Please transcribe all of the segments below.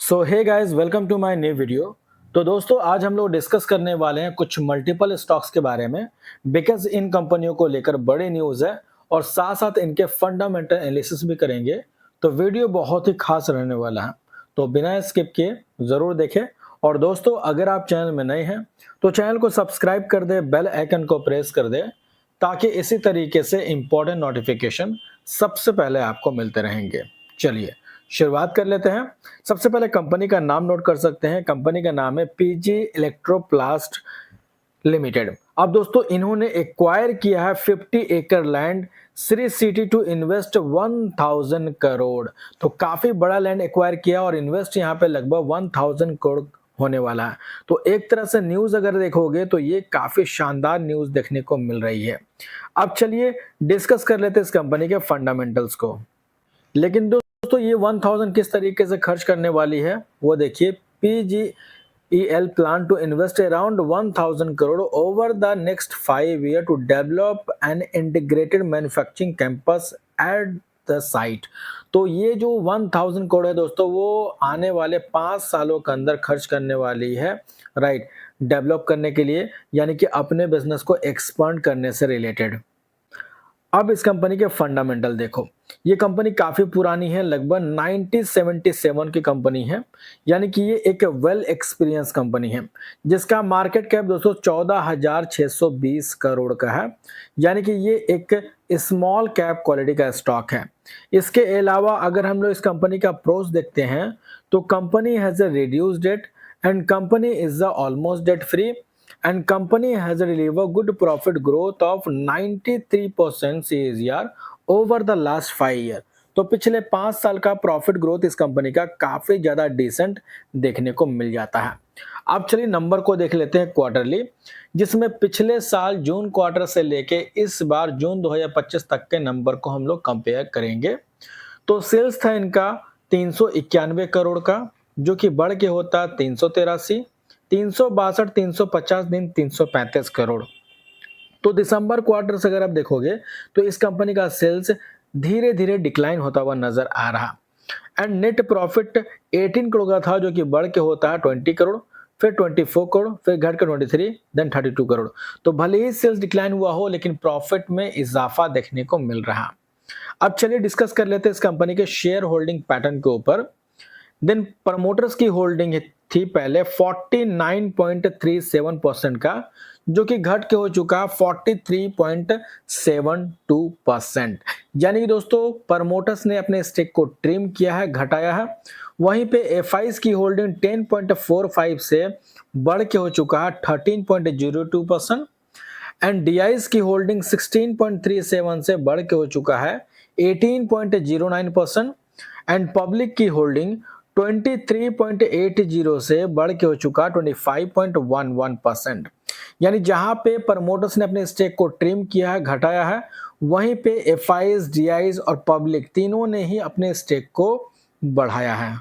So hey guys, welcome to my new video. तो दोस्तों, आज हम लोग डिस्कस करने वाले हैं कुछ मल्टीपल स्टॉक्स के बारे में, बिकॉज इन कंपनियों को लेकर बड़ी न्यूज़ है और साथ साथ इनके फंडामेंटल एनालिसिस भी करेंगे। तो वीडियो बहुत ही खास रहने वाला है, तो बिना स्किप किए ज़रूर देखें। और दोस्तों, अगर आप चैनल में नए हैं तो चैनल को सब्सक्राइब कर दें, बेल आइकन को प्रेस कर दें, ताकि इसी तरीके से इम्पोर्टेंट नोटिफिकेशन सबसे पहले आपको मिलते रहेंगे। चलिए शुरुआत कर लेते हैं। सबसे पहले कंपनी का नाम नोट कर सकते हैं। कंपनी का नाम है पीजी इलेक्ट्रोप्लास्ट लिमिटेड। अब दोस्तों, इन्होंने एक्वायर किया है 50 एकड़ land Sri City to invest 1000 crore. तो काफी बड़ा लैंड एक्वायर किया और इन्वेस्ट यहाँ पे लगभग 1000 करोड़ होने वाला है। तो एक तरह से न्यूज अगर देखोगे तो ये काफी शानदार न्यूज देखने को मिल रही है। अब चलिए डिस्कस कर लेते हैं इस कंपनी के फंडामेंटल्स को। लेकिन दोस्तों, ये 1000 किस तरीके से खर्च करने वाली है वो देखिए। PGEL plan to invest around 1000 crore over the next 5 year to develop an integrated manufacturing campus at the site. तो ये जो 1000 करोड़ है दोस्तों, वो आने वाले 5 सालों के अंदर खर्च करने वाली है, राइट, डेवलप करने के लिए, यानी कि अपने बिजनेस को एक्सपांड करने से रिलेटेड। अब इस कंपनी के फंडामेंटल देखो। ये कंपनी काफी पुरानी है, लगभग 1977 की कंपनी है, यानी कि ये एक वेल एक्सपीरियंस कंपनी है, जिसका मार्केट कैप दोस्तों 14,620 करोड़ का है, यानी कि ये एक स्मॉल कैप क्वालिटी का स्टॉक है। इसके अलावा अगर हम लोग इस कंपनी का प्रोस देखते हैं तो company has a reduce debt and company is almost debt free and company has delivered good profit growth of 93% CAGR over the last 5 year। तो पिछले 5 साल का प्रॉफिट ग्रोथ इस कंपनी का काफी ज्यादा डिसेंट देखने को मिल जाता है। अब चलिए नंबर को देख लेते हैं क्वार्टरली, जिसमें पिछले साल जून क्वार्टर से लेके इस बार जून 2025 तक के नंबर को हम लोग कंपेयर करेंगे। तो सेल्स था इनका 391 करोड़ का, जो कि बढ़ के होता 363, 362, 350 दिन 335 करोड़। तो दिसंबर क्वार्टर से अगर आप देखोगे तो इस कंपनी का सेल्स धीरे धीरे डिक्लाइन होता हुआ नजर आ रहा। एंड नेट प्रॉफिट 18 करोड़ का था, जो कि बढ़ के होता है 20 करोड़, फिर 24 करोड़, फिर घट के 23, देन 32 करोड़। तो भले ही सेल्स डिक्लाइन हुआ हो, लेकिन प्रॉफिट में इजाफा देखने को मिल रहा। अब चलिए डिस्कस कर लेते हैं इस कंपनी के शेयर होल्डिंग पैटर्न के ऊपर। देन प्रमोटर्स की होल्डिंग थी पहले 49.37% का, जो कि घट के हो चुका 43.72%। यानी कि दोस्तों, प्रमोटर्स ने अपने स्टेक को ट्रिम किया है, घटाया है। वहीं पे एफआईज की होल्डिंग 10.45 से बढ़ के हो चुका है 13.02% एंड डीआईज की होल्डिंग 16.37 से बढ़ के हो चुका है 18.09% एंड पब्लिक की होल्डिंग 23.80 से बढ़ के हो चुका 25.11%। यानी जहां पे प्रमोटर्स ने अपने स्टेक को ट्रिम किया है, घटाया है, वहीं पे एफआईज, डीआईज और पब्लिक तीनों ने ही अपने स्टेक को बढ़ाया है।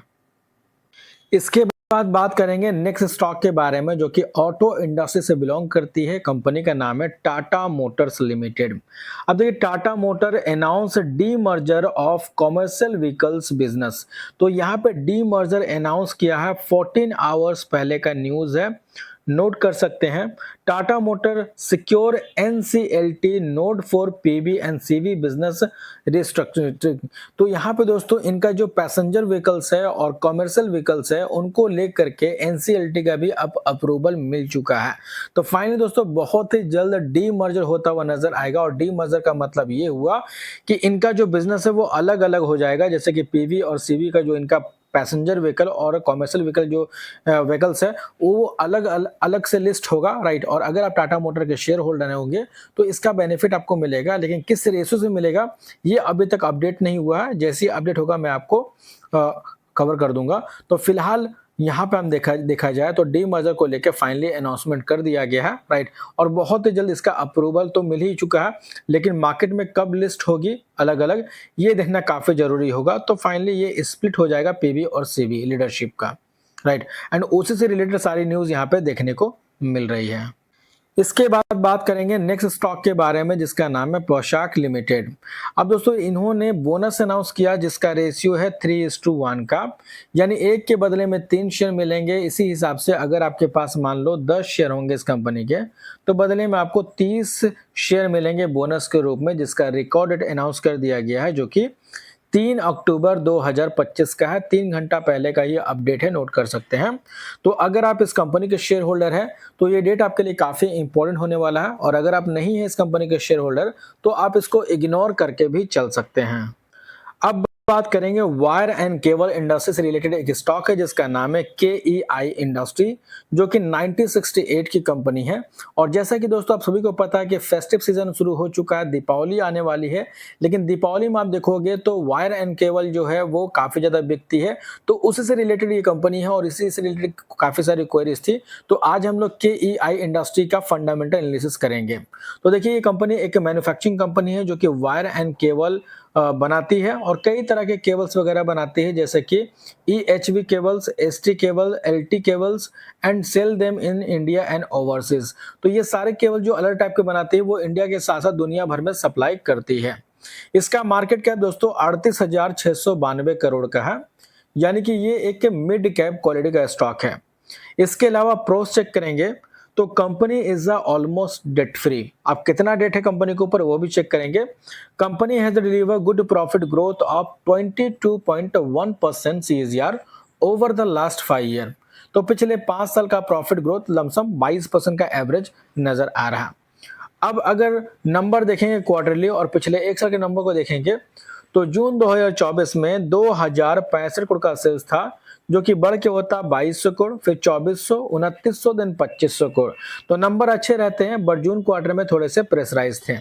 इसके बाद बात करेंगे नेक्स्ट स्टॉक के बारे में, जो कि ऑटो इंडस्ट्री से बिलोंग करती है। कंपनी का नाम है टाटा मोटर्स लिमिटेड। अब देखिए, Tata motor announce D merger of commercial vehicles business. तो यहाँ पे डी मर्जर अनाउंस किया है, 14 आवर्स पहले का न्यूज है, नोट कर सकते हैं। Tata motor secure NCLT nod for PB and CV business restructuring. तो यहाँ पे दोस्तों, इनका जो पैसेंजर व्हीकल्स है और कॉमर्शियल व्हीकल्स है, उनको लेकर के एनसीएलटी का भी अब अप्रूवल मिल चुका है। तो फाइनली दोस्तों, बहुत ही जल्द डी मर्जर होता हुआ नजर आएगा। और डी मर्जर का मतलब ये हुआ कि इनका जो बिजनेस है वो अलग अलग हो जाएगा, जैसे कि पीवी और सीवी का जो इनका पैसेंजर व्हीकल और कॉमर्शियल व्हीकल जो व्हीकल्स है, वो अलग अलग से लिस्ट होगा, राइट। और अगर आप टाटा मोटर के शेयर होल्डर होंगे तो इसका बेनिफिट आपको मिलेगा, लेकिन किस रेशो से मिलेगा ये अभी तक अपडेट नहीं हुआ है। जैसे ही अपडेट होगा मैं आपको कवर कर दूंगा। तो फिलहाल यहाँ पे हम देखा जाए तो डी मर्जर को लेकर फाइनली अनाउंसमेंट कर दिया गया है, राइट। और बहुत ही जल्द इसका अप्रूवल तो मिल ही चुका है, लेकिन मार्केट में कब लिस्ट होगी अलग अलग, ये देखना काफी जरूरी होगा। तो फाइनली ये स्प्लिट हो जाएगा पीवी और सीवी लीडरशिप का, राइट। एंड उसी से रिलेटेड सारी न्यूज यहाँ पे देखने को मिल रही है। इसके बाद बात करेंगे नेक्स्ट स्टॉक के बारे में जिसका नाम है पोशाक लिमिटेड। अब दोस्तों इन्होंने बोनस अनाउंस किया जिसका रेशियो है 3:1 का, यानी एक के बदले में 3 शेयर मिलेंगे। इसी हिसाब से अगर आपके पास मान लो 10 शेयर होंगे इस कंपनी के, तो बदले में आपको 30 शेयर मिलेंगे बोनस के रूप में, जिसका रिकॉर्ड डेट अनाउंस कर दिया गया है जो कि 3 अक्टूबर 2025 का है। 3 घंटा पहले का ये अपडेट है, नोट कर सकते हैं। तो अगर आप इस कंपनी के शेयर होल्डर हैं तो ये डेट आपके लिए काफ़ी इंपॉर्टेंट होने वाला है, और अगर आप नहीं है इस कंपनी के शेयर होल्डर तो आप इसको इग्नोर करके भी चल सकते हैं। अब बात करेंगे वायर एंड केबल इंडस्ट्री से रिलेटेड एक स्टॉक है जिसका नाम है KEI इंडस्ट्री, जो कि 1968 की कंपनी है। और जैसा कि दोस्तों आप सभी को पता है कि फेस्टिव सीजन शुरू हो चुका है, दीपावली आने वाली है, लेकिन दीपावली में आप देखोगे तो वायर एंड केबल जो है वो काफ़ी ज़्यादा बिकती है। तो उसी से रिलेटेड ये कंपनी है और इसी से रिलेटेड काफ़ी सारी क्वेरीज थी। तो आज हम लोग KEI इंडस्ट्री का फंडामेंटल एनालिसिस करेंगे। तो देखिए ये कंपनी एक मैन्युफैक्चरिंग कंपनी है जो कि वायर एंड केबल बनाती है और कई तरह के केबल्स वगैरह बनाती है, जैसे कि EHV cables, ST cable, LT cables and sell them in India and overseas. तो ये सारे केबल जो अलग टाइप के बनाती है वो इंडिया के साथ साथ दुनिया भर में सप्लाई करती है। इसका मार्केट कैप दोस्तों 38,692 करोड़ का है, यानी कि ये एक मिड कैप क्वालिटी का स्टॉक है। इसके अलावा प्रोस चेक करेंगे तो company is almost debt free. अब कितना डेट है कंपनी के ऊपर वो भी चेक करेंगे। Company has deliver good profit growth of 22.1% CAGR over the last 5 year. तो पिछले 5 साल का प्रॉफिट ग्रोथ लमसम 22% का एवरेज नजर आ रहा। अब अगर नंबर देखेंगे क्वार्टरली और पिछले 1 साल के नंबर को देखेंगे तो जून 2024 में 2065 करोड़ का सेल्स था, जो कि बढ़ के होता 2200 करोड़, फिर 2400, 2900, देन 2500 करोड़। तो नंबर अच्छे रहते हैं, बट जून क्वार्टर में थोड़े से प्रेशराइज थे।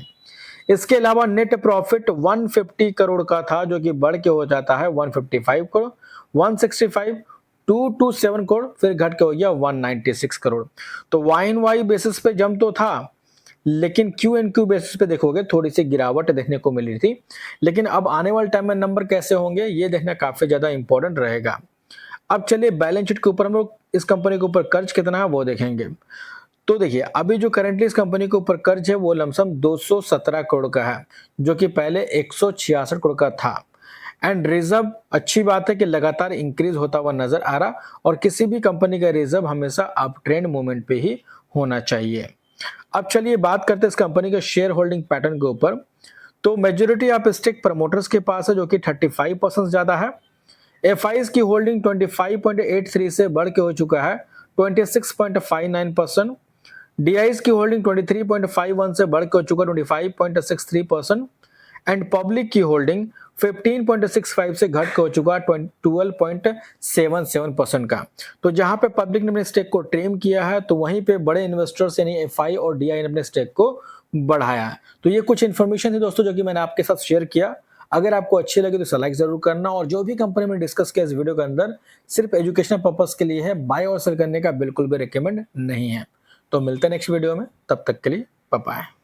इसके अलावा नेट प्रॉफिट 150 करोड़ का था, जो कि बढ़ के हो जाता है 155 करोड़, 165, 227 करोड़, फिर घट के हो गया 196 करोड़। तो वाई वाई बेसिस पे जम तो था, लेकिन क्यू एंड क्यू बेसिस पे देखोगे थोड़ी सी गिरावट देखने को मिली थी। लेकिन अब आने वाले टाइम में नंबर कैसे होंगे ये देखना काफी ज्यादा इंपॉर्टेंट रहेगा। अब चलिए बैलेंस शीट के ऊपर हम लोग इस कंपनी के ऊपर कर्ज कितना है वो देखेंगे। तो देखिए अभी जो करंटली इस कंपनी के ऊपर कर्ज है वो लमसम 217 करोड़ का है, जो कि पहले 166 करोड़ का था। एंड रिजर्व अच्छी बात है कि लगातार इंक्रीज होता हुआ नजर आ रहा, और किसी भी कंपनी का रिजर्व हमेशा अप ट्रेंड मूवमेंट पे ही होना चाहिए। अब चलिए बात करते हैं इस कंपनी के शेयर होल्डिंग पैटर्न के ऊपर। तो मेजोरिटी ऑफ स्टेक प्रमोटर्स के पास है, जो कि 35% ज्यादा है। एफआईज की होल्डिंग 25.83 से बढ़ के हो चुका है 26.59%। डीआईज की होल्डिंग 23.51 से बढ़ के हो चुका है 25.63%। एंड पब्लिक की होल्डिंग 15.65 से घट के हो चुका है 12.77% का। तो जहां पे पब्लिक ने अपने स्टेक को ट्रिम किया है, तो वहीं पे बड़े इन्वेस्टर्स यानी एफआई और डीआई ने अपने स्टेक को बढ़ाया है। तो ये कुछ इन्फॉर्मेशन थी दोस्तों जो कि मैंने आपके साथ शेयर किया। अगर आपको अच्छी लगी तो इसे लाइक जरूर करना, और जो भी कंपनी में डिस्कस किया इस वीडियो के अंदर सिर्फ एजुकेशनल पर्पस के लिए है, बाय और सेल करने का बिल्कुल भी रिकमेंड नहीं है। तो मिलते हैं नेक्स्ट वीडियो में, तब तक के लिए बाय बाय।